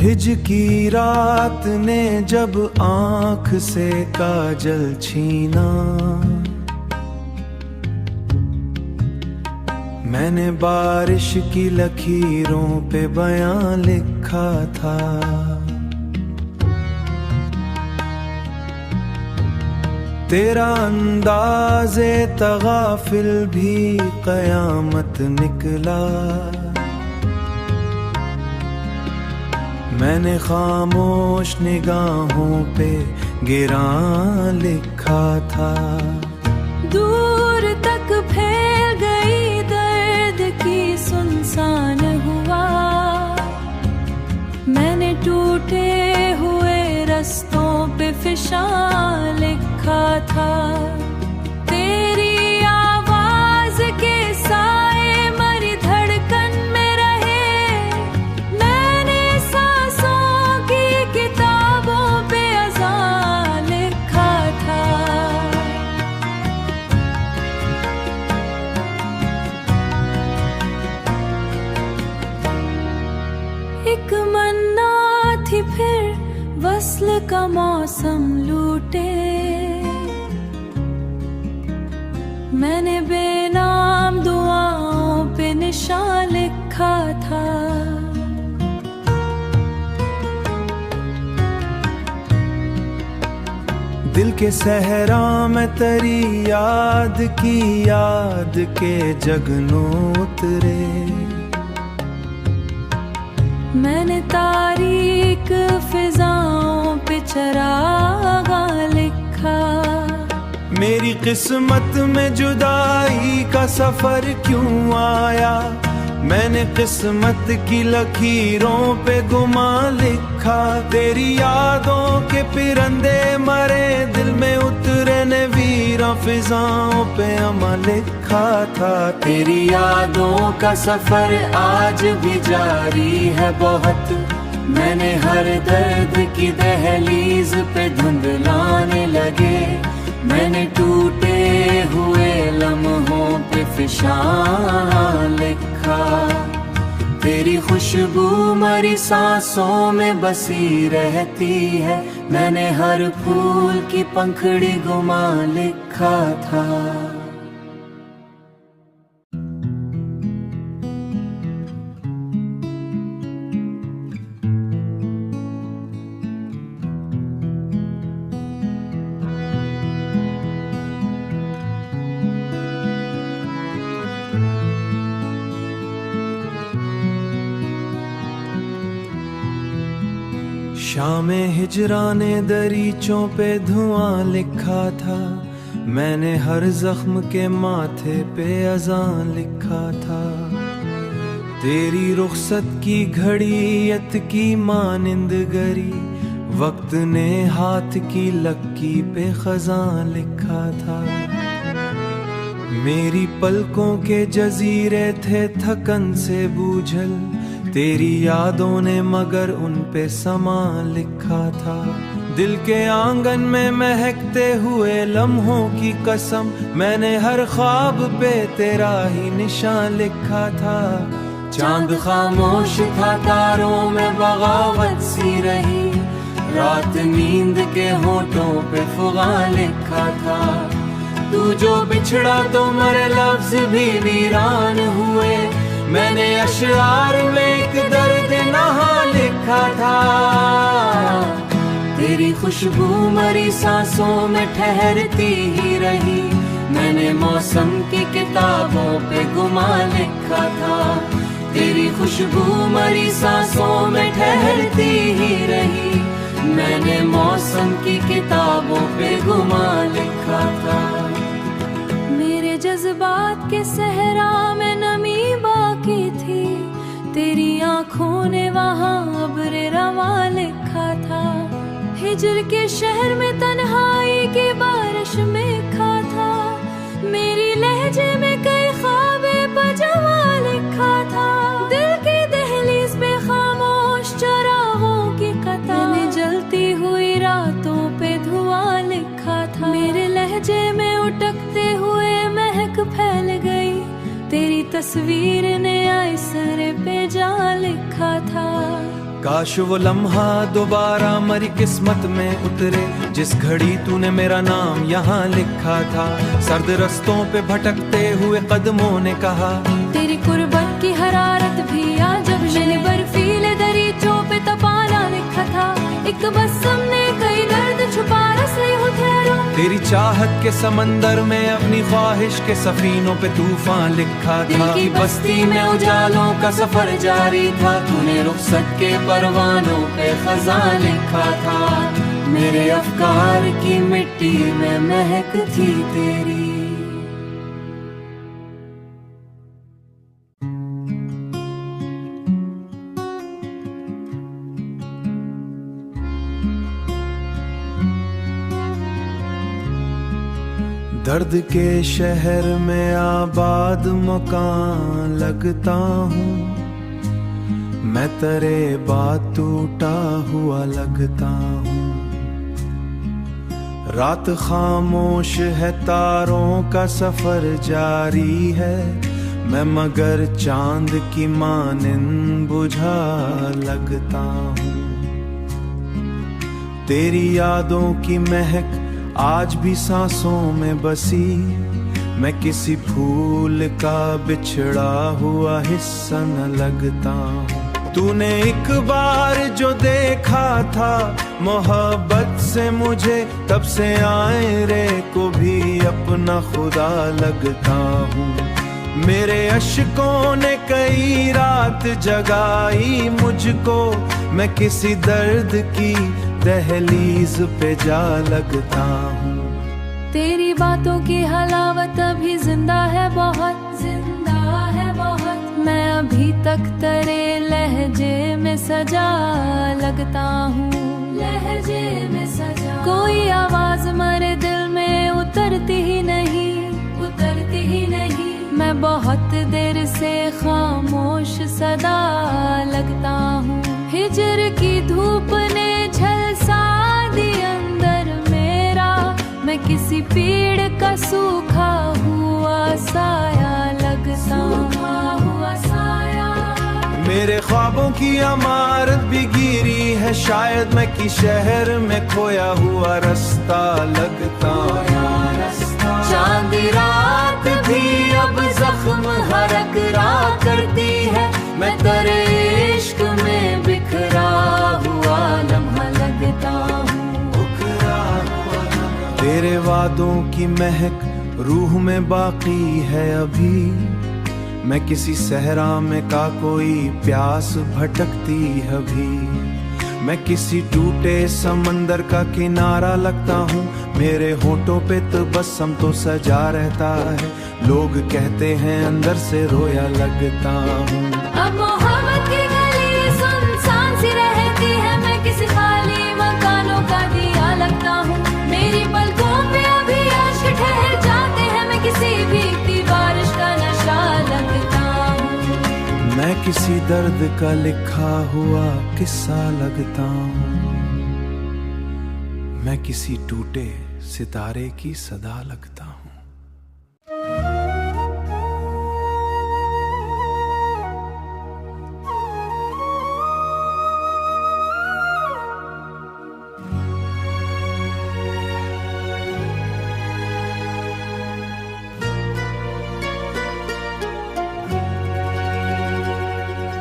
His की रात ने जब आंख से काजल छीना, मैंने बारिश की लकीरों पे बयां लिखा था। तेरा अंदाज़े तगाफिल भी कयामत निकला। मैंने खामोश निगाहों पे गिरां लिखा था। दूर तक फैल गई दर्द की सुनसान हुआ। मैंने टूटे हुए रस्तों पे फिशां लिखा था। तेरी आवाज के साए मरी धड़कन में रहे। मैंने सांसों की किताबों पे अज़ां लिखा था। एक मन्ना थी फिर वस्ल का मौसम लूटे। मैंने बेनाम दुआओं पे निशान लिखा था। दिल के सहरा में तेरी याद की याद के जगनों उतरे। मैंने तारीक फिजाओं पे चरागा लिखा। मेरी किस्मत में जुदाई का सफर क्यों आया। मैंने किस्मत की लकीरों पे गुमा लिखा। तेरी यादों के पिरंदे मरे दिल में उतरे ने वीरा फिजाओं पे अमा लिखा था। तेरी यादों का सफर आज भी जारी है बहुत। मैंने हर दर्द की दहलीज पे धुंधलाने लगे। मैंने टूटे हुए लम्हों पे फिशां लिखा। तेरी खुशबू मरी सांसों में बसी रहती है। मैंने हर फूल की पंखड़ी गुमा लिखा था। शामे हिजराने दरीचों पे धुआं लिखा था। मैंने हर जख्म के माथे पे अज़ां लिखा था। तेरी रुखसत की घड़ियत की मानिंद गरी। वक्त ने हाथ की लक्की पे खजां लिखा था। मेरी पलकों के जजीरे थे थकन से बूझल। तेरी यादों ने मगर उन पे समा लिखा था। दिल के आंगन में महकते हुए लम्हों की कसम। मैंने हर ख्वाब पे तेरा ही निशान लिखा था। चांद खामोश था तारों में बगावत सी रही। रात नींद के होठों पे फुगां लिखा था। तू जो बिछड़ा तो मरे लफ्ज भी वीरान हुए। मैंने अशआर में एक दर्द नहा लिखा था। तेरी खुशबू मरी सांसों में ठहरती ही रही। मैंने मौसम की किताबों पे गुमा लिखा था। तेरी खुशबू मरी सांसों में ठहरती ही रही। मैंने मौसम की किताबों पे गुमा लिखा था। मेरे जज्बात के सहरा में नमी बाकी थी। तेरी आंखों ने वहाँ अब्र रवा लिखा था। हिजर के शहर में तन्हाई की बारिश में खा था। मेरी लहजे में कई ख्वाबे पजवा लिखा था। दिल की दहलीज पे खामोश चरागों की कतार। मैंने जलती हुई रातों पे धुआं लिखा था। मेरे लहजे में उटकते हुए महक फैल गई। तेरी तस्वीर ने आईसरे पे जा लिखा था। काश वो लम्हा दोबारा मरी किस्मत में उतरे, जिस घड़ी तूने मेरा नाम यहाँ लिखा था। सर्द रस्तों पे भटकते हुए कदमों ने कहा, तेरी कुर्बत की हरारत भी आ जब मैंने बर्फीले दरीचों पे तपाना लिखा था। एक बस हमने कई दर्द छुपा रसे हो ठहरो। तेरी चाहत के समंदर में अपनी ख्वाहिश के सफीनों पे तूफान लिखा था। दिल की बस्ती में उजालों का सफर जारी था, तूने रुखसत के परवानों पे खजां लिखा था। मेरे अफकार की मिट्टी में महक थी तेरी। दर्द के शहर में आबाद मकान लगता हूँ, मैं तेरे बाद टूटा हुआ लगता हूँ। रात खामोश है, तारों का सफर जारी है, मैं मगर चांद की मानिंद बुझा लगता हूँ। तेरी यादों की महक आज भी सांसों में बसी, मैं किसी फूल का बिछड़ा हुआ हिस्सा न लगता हूँ। तूने एक बार जो देखा था मोहब्बत से मुझे, तब से आए रे को भी अपना खुदा लगता हूँ। मेरे अश्कों ने कई रात जगाई मुझको, मैं किसी दर्द की दहलीज पे जा लगता हूँ। तेरी बातों की हलावत अभी जिंदा है बहुत, जिंदा है बहुत। मैं अभी तक तेरे लहजे में सजा लगता हूँ, लहजे में सजा। कोई आवाज मेरे दिल में उतरती ही नहीं, उतरती ही नहीं। मैं बहुत देर से खामोश सदा लगता हूँ। हिजर की धूप ने झलसा दी अंदर मेरा, मैं किसी पेड़ का सूखा हुआ साया लगता हुआ साया। मेरे ख्वाबों की अमारत भी गिरी है, शायद मैं कि शहर में खोया हुआ रास्ता लगता हूँ। चांदी रात भी अब जख्म हरक रहा करती है, मैं तेरे इश्क में बिखरा हुआ लम्हा लगता हूँ। तेरे वादों की महक रूह में बाकी है अभी, मैं किसी सहरा में का कोई प्यास भटकती है अभी। मैं किसी टूटे समंदर का किनारा लगता हूँ, मेरे होठों पे तबस्सुम तो सजा रहता है, लोग कहते हैं अंदर से रोया लगता हूँ। अब मोहब्बत की गली सुनसान सी रहती है, मैं किसी खाली मकानों का दिया लगता हूँ। मेरी पलकों पे अभी अश्क ठहर जाते हैं, मैं किसी भीगती बारिश का नशा लगता हूँ। मैं किसी दर्द का लिखा हुआ किस्सा लगता हूँ, मैं किसी टूटे सितारे की सदा लगता हूँ।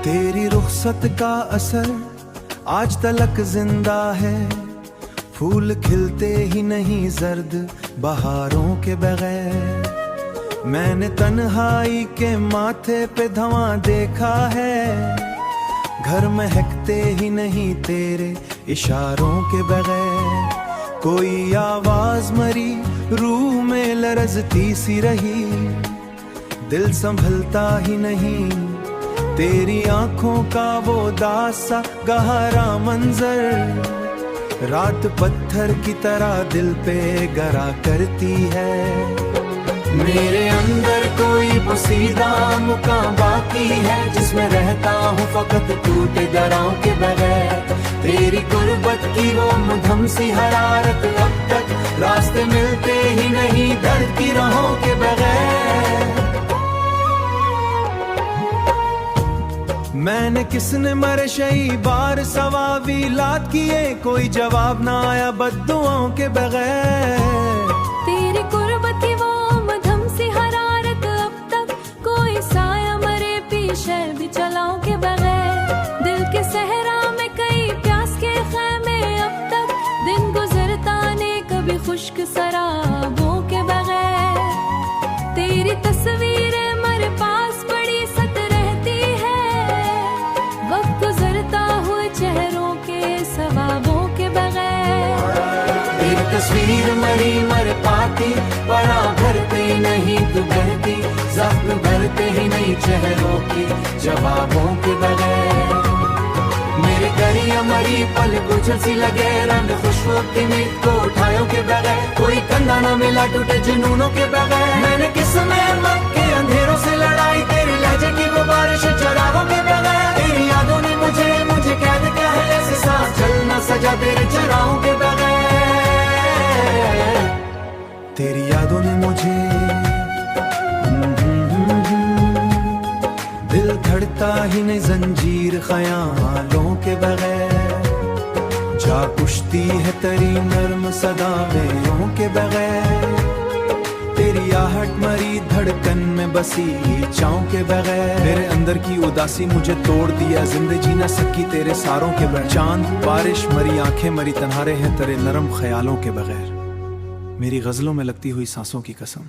तेरी रुखसत का असर आज तलक जिंदा है, फूल खिलते ही नहीं जर्द बहारों के बगैर। मैंने तन्हाई के माथे पे धुआं देखा है, घर महकते ही नहीं तेरे इशारों के बगैर। कोई आवाज मरी रूह में लरजती सी रही, दिल संभलता ही नहीं तेरी आंखों का वो दासा गहरा मंजर। रात पत्थर की तरह दिल पे गरा करती है, मेरे अंदर कोई पोसीदा मुकाम बाकी है, जिसमें रहता हूँ फकत टूटे दरारों के बगैर। तेरी गुर्बत की वो मधम सी हरारत, अब तक रास्ते मिलते ही नहीं दर्द की राहों के बगैर। मैंने किसने मरे शई बार सवावी लात किए, कोई जवाब ना आया बद्दुआओं के बगैर। तेरी कुर्बत की वो मधम सी हरारत, अब तक कोई साया मरे पीछे भी चलाओं के बगैर। दिल के सहरा में कई प्यास के खैमे, अब तक दिन गुजरता ने कभी खुश्क शराबों के बगैर। तेरी तस्वीरें मर पास पड़ी सत रहती है, वक्त गुजरता हुए चेहरों के सवाबों के बगैर। तेरी तस्वीर मरी मर पाती, बड़ा भरते नहीं तू बहती, जख्म भरते ही नहीं चेहरों के जवाबों के बगैर। मेरे गरिया मरी पल गुजर सी लगे, रंग खुशबू की मीत को उठायों के बगैर। कोई कंधा ना मिला टूटे जुनूनों के बगैर। मैंने किस्मत के अंधेरों से लड़ाई, तेरे लहजे की वो बारिश चरागों के बगैर। तेरी यादों ने मुझे कैद किया है, ऐसे सांस चलना सजा तेरे चराहों के बगैर। तेरी यादों ने मुझे दिल धड़ता ही नहीं जंजीर ख्यालों के बगैर। जा कुश्ती है तेरी नर्म सदाओं के बगैर। तेरी आहट मरी धड़कन में बसी चाँव के बगैर। तेरे अंदर की उदासी मुझे तोड़ दिया, जिंदगी जी ना सकी तेरे सारों के बगैर। चांद बारिश मरी आंखें मरी तन्हारे हैं तेरे नरम ख्यालों के बगैर। मेरी गजलों में लगती हुई सांसों की कसम।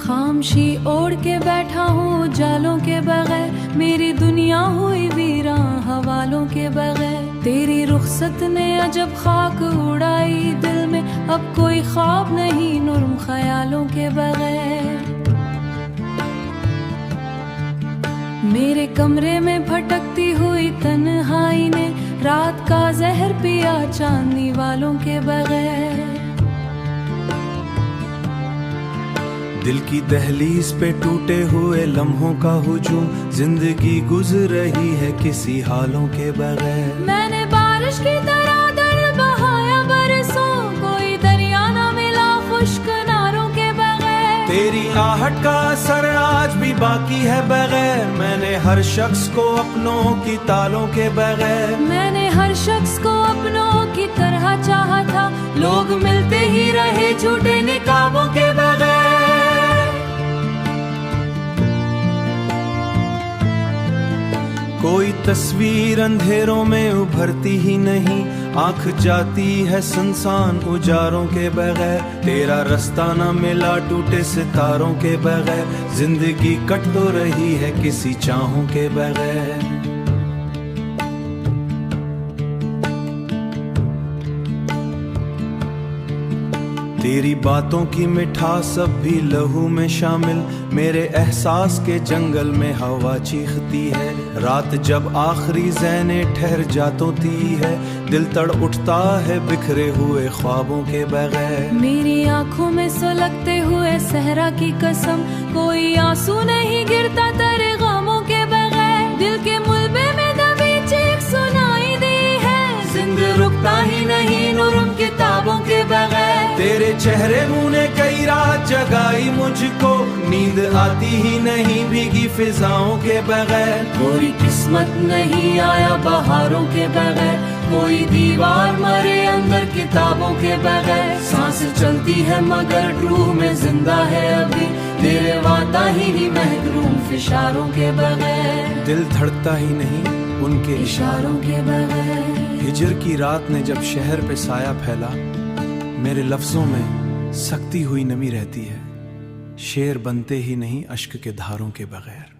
खामोशी ओढ़ के बैठा हूँ जालों के बगैर, मेरी दुनिया हुई वीरां हवालों के बगैर। तेरी रुखसत ने अजब खाक उड़ाई दिल में, अब कोई ख्वाब नहीं नर्म ख्यालों के बगैर। मेरे कमरे में भटकती हुई तन्हाई ने रात का जहर पिया चांदनी वालों के बगैर। दिल की दहलीज पे टूटे हुए लम्हों का हुजूम, जिंदगी गुजर रही है किसी हालों के बगैर। मैंने बारिश की तरह दर्द बहाया बरसों, कोई दरिया ना मिला खुश्क नारों के बगैर। तेरी आहट का असर आज भी बाकी है बगैर। मैंने हर शख्स को अपनों की तालों के बगैर। मैंने हर शख्स को अपनों की तरह चाहा था, लोग मिलते ही रहे झूठे निकाबों के बगैर। कोई तस्वीर अंधेरों में उभरती ही नहीं, आंख जाती है सुनसान उजारों के बगैर। तेरा रास्ता ना मिला टूटे सितारों के बगैर। जिंदगी कट तो रही है किसी चाहों के बगैर। तेरी बातों की मिठास अब भी लहू में शामिल, मेरे एहसास के जंगल में हवा चीखती है। रात जब आखिरी ज़ैने ठहर जाती है, दिल तड़ उठता है बिखरे हुए ख्वाबों के बगैर। मेरी आंखों में सुलगते हुए सहरा की कसम, कोई आंसू नहीं गिरता तेरे गमों के बगैर। दिल के मुलबे में दबी चीख सुनाई दी है, जिंदा रुकता ही नहीं नूरम किताबों के बगैर। तेरे चेहरे मुँह ने कई रात जगाई मुझको, नींद आती ही नहीं भीगी फिजाओं के बगैर। कोई किस्मत नहीं आया बहारों के बगैर, कोई दीवार मरे अंदर किताबों के बगैर। सांस चलती है मगर रूह में जिंदा है अभी, तेरे वादा ही नहीं महरूम फिशारों के बगैर। दिल धड़कता ही नहीं उनके इशारों के बगैर। हिजर की रात ने जब शहर पे साया फैला, मेरे लफ्जों में सकती हुई नमी रहती है। शेर बनते ही नहीं अश्क के धारों के बगैर।